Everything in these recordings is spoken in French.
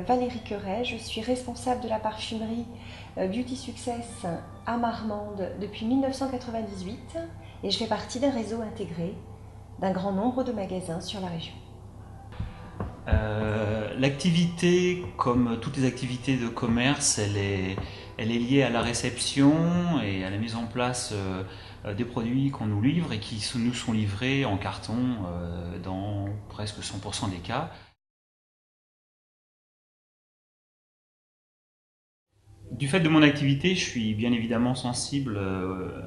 Valérie Queret, je suis responsable de la parfumerie Beauty Success à Marmande depuis 1998 et je fais partie d'un réseau intégré d'un grand nombre de magasins sur la région. L'activité, comme toutes les activités de commerce, elle est liée à la réception et à la mise en place des produits qu'on nous livre et qui nous sont livrés en carton dans presque 100% des cas. Du fait de mon activité, je suis bien évidemment sensible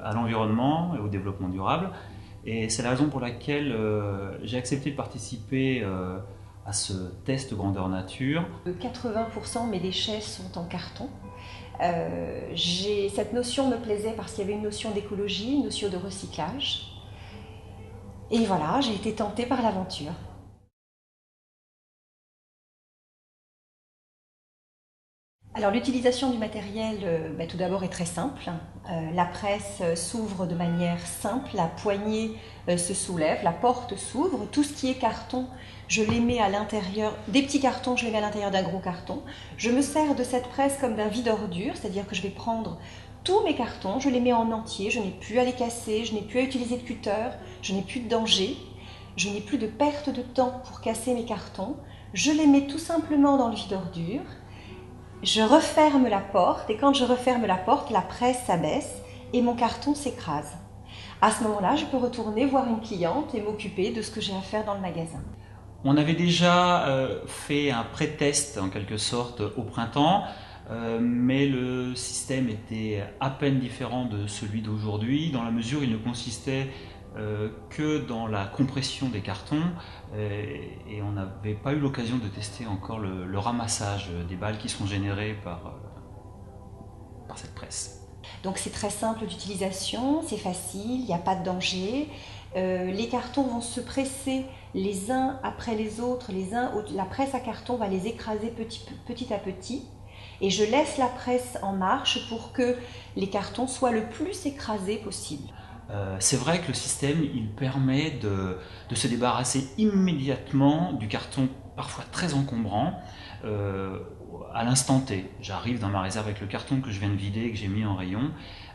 à l'environnement et au développement durable. Et c'est la raison pour laquelle j'ai accepté de participer à ce test grandeur nature. 80% de mes déchets sont en carton. Cette notion me plaisait parce qu'il y avait une notion d'écologie, une notion de recyclage. Et voilà, j'ai été tentée par l'aventure. Alors l'utilisation du matériel, tout d'abord est très simple. La presse s'ouvre de manière simple, la poignée se soulève, la porte s'ouvre. Tout ce qui est carton, je les mets à l'intérieur, des petits cartons, je les mets à l'intérieur d'un gros carton. Je me sers de cette presse comme d'un vide-ordure, c'est-à-dire que je vais prendre tous mes cartons, je les mets en entier, je n'ai plus à les casser, je n'ai plus à utiliser de cutter, je n'ai plus de danger, je n'ai plus de perte de temps pour casser mes cartons. Je les mets tout simplement dans le vide-ordure. Je referme la porte et quand je referme la porte, la presse s'abaisse et mon carton s'écrase. À ce moment-là, je peux retourner voir une cliente et m'occuper de ce que j'ai à faire dans le magasin. On avait déjà fait un pré-test en quelque sorte au printemps, mais le système était à peine différent de celui d'aujourd'hui dans la mesure où il ne consistait que dans la compression des cartons et on n'avait pas eu l'occasion de tester encore le ramassage des balles qui sont générées par cette presse. Donc c'est très simple d'utilisation, c'est facile, il n'y a pas de danger. Les cartons vont se presser les uns après les autres, la presse à carton va les écraser petit à petit. Et je laisse la presse en marche pour que les cartons soient le plus écrasés possible. C'est vrai que le système il permet de se débarrasser immédiatement du carton parfois très encombrant à l'instant T. J'arrive dans ma réserve avec le carton que je viens de vider et que j'ai mis en rayon.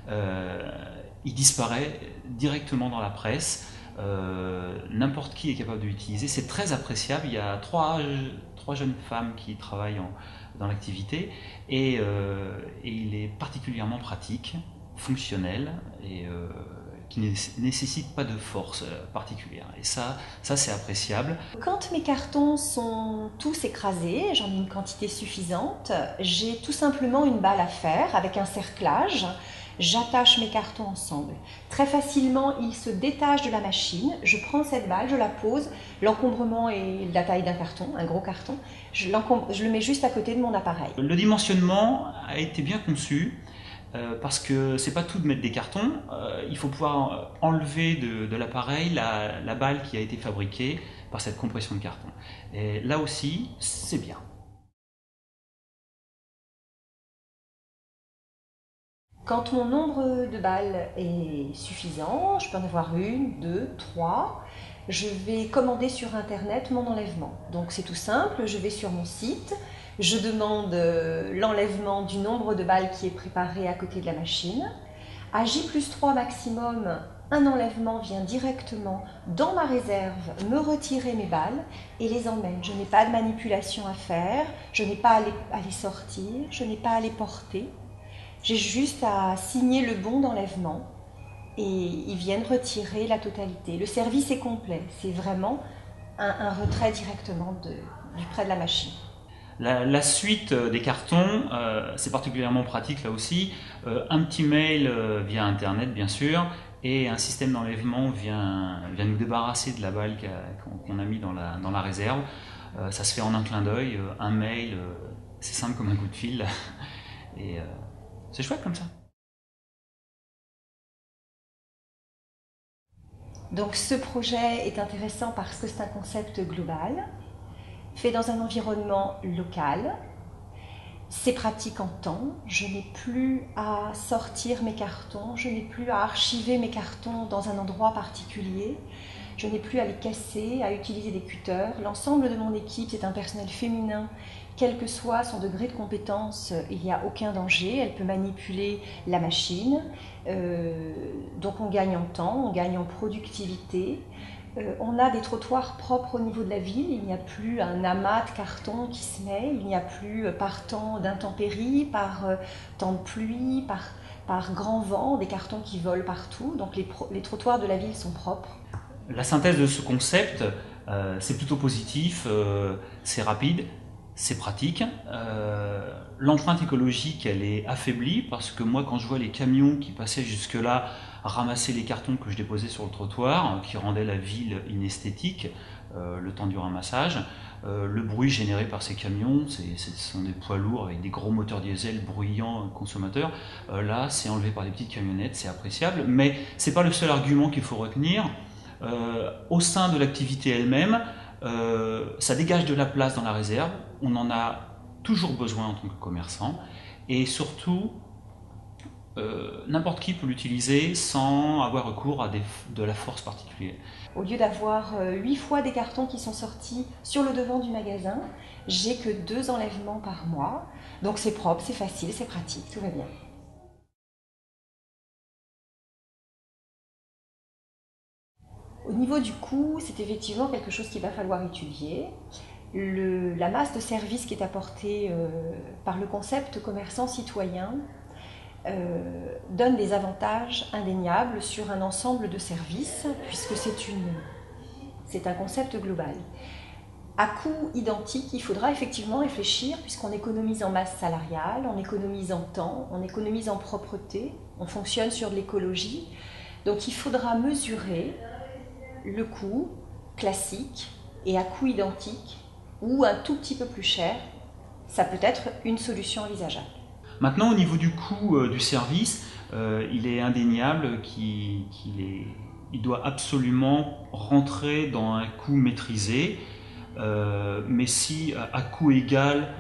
Il disparaît directement dans la presse. N'importe qui est capable de l'utiliser. C'est très appréciable. Il y a trois jeunes femmes qui travaillent dans l'activité et il est particulièrement pratique, fonctionnel et qui ne nécessite pas de force particulière. Et ça c'est appréciable. Quand mes cartons sont tous écrasés, j'en ai une quantité suffisante, j'ai tout simplement une balle à fer avec un cerclage. J'attache mes cartons ensemble. Très facilement, ils se détachent de la machine. Je prends cette balle, je la pose. L'encombrement est de la taille d'un carton, un gros carton. Je le mets juste à côté de mon appareil. Le dimensionnement a été bien conçu. Parce que c'est pas tout de mettre des cartons, il faut pouvoir enlever de l'appareil la balle qui a été fabriquée par cette compression de carton. Et là aussi, c'est bien. Quand mon nombre de balles est suffisant, je peux en avoir une, deux, trois, je vais commander sur internet mon enlèvement. Donc c'est tout simple, je vais sur mon site, je demande l'enlèvement du nombre de balles qui est préparé à côté de la machine. À J+3 maximum, un enlèvement vient directement dans ma réserve me retirer mes balles et les emmène. Je n'ai pas de manipulation à faire, je n'ai pas à les sortir, je n'ai pas à les porter. J'ai juste à signer le bon d'enlèvement et ils viennent retirer la totalité. Le service est complet, c'est vraiment un retrait directement du près de la machine. La suite des cartons, c'est particulièrement pratique là aussi. Un petit mail via internet bien sûr et un système d'enlèvement vient nous débarrasser de la balle qu'on a mis dans la réserve. Ça se fait en un clin d'œil, un mail, c'est simple comme un coup de fil et c'est chouette comme ça. Donc ce projet est intéressant parce que c'est un concept global, fait dans un environnement local. C'est pratique en temps, je n'ai plus à sortir mes cartons, je n'ai plus à archiver mes cartons dans un endroit particulier. Je n'ai plus à les casser, à utiliser des cutters. L'ensemble de mon équipe, c'est un personnel féminin. Quel que soit son degré de compétence, il n'y a aucun danger. Elle peut manipuler la machine. Donc on gagne en temps, on gagne en productivité. On a des trottoirs propres au niveau de la ville. Il n'y a plus un amas de carton qui se met. Il n'y a plus, par temps d'intempéries, par temps de pluie, par grand vent, des cartons qui volent partout. Donc les trottoirs de la ville sont propres. La synthèse de ce concept, c'est plutôt positif, c'est rapide, c'est pratique. L'empreinte écologique, elle est affaiblie parce que moi, quand je vois les camions qui passaient jusque-là ramasser les cartons que je déposais sur le trottoir, qui rendaient la ville inesthétique, le temps du ramassage, le bruit généré par ces camions, ce sont des poids lourds avec des gros moteurs diesel bruyants consommateurs. Là, c'est enlevé par des petites camionnettes, c'est appréciable, mais c'est pas le seul argument qu'il faut retenir. Au sein de l'activité elle-même, ça dégage de la place dans la réserve, on en a toujours besoin en tant que commerçant, et surtout, n'importe qui peut l'utiliser sans avoir recours à de la force particulière. Au lieu d'avoir 8 fois des cartons qui sont sortis sur le devant du magasin, j'ai que 2 enlèvements par mois, donc c'est propre, c'est facile, c'est pratique, tout va bien. Au niveau du coût, c'est effectivement quelque chose qu'il va falloir étudier. La masse de services qui est apportée par le concept commerçant citoyen donne des avantages indéniables sur un ensemble de services, puisque c'est un concept global. À coût identique, il faudra effectivement réfléchir, puisqu'on économise en masse salariale, on économise en temps, on économise en propreté, on fonctionne sur de l'écologie. Donc il faudra mesurer le coût classique et à coût identique ou un tout petit peu plus cher. Ça peut être une solution envisageable. Maintenant, au niveau du coût du service, il est indéniable qu'il doit absolument rentrer dans un coût maîtrisé, mais si à coût égal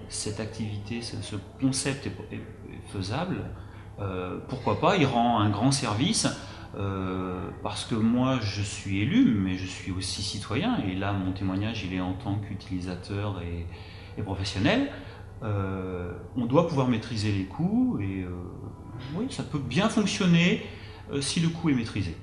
cette activité, ce concept est faisable, pourquoi pas, il rend un grand service. Parce que moi je suis élu, mais je suis aussi citoyen, et là mon témoignage il est en tant qu'utilisateur et professionnel. On doit pouvoir maîtriser les coûts, et oui, ça peut bien fonctionner si le coût est maîtrisé.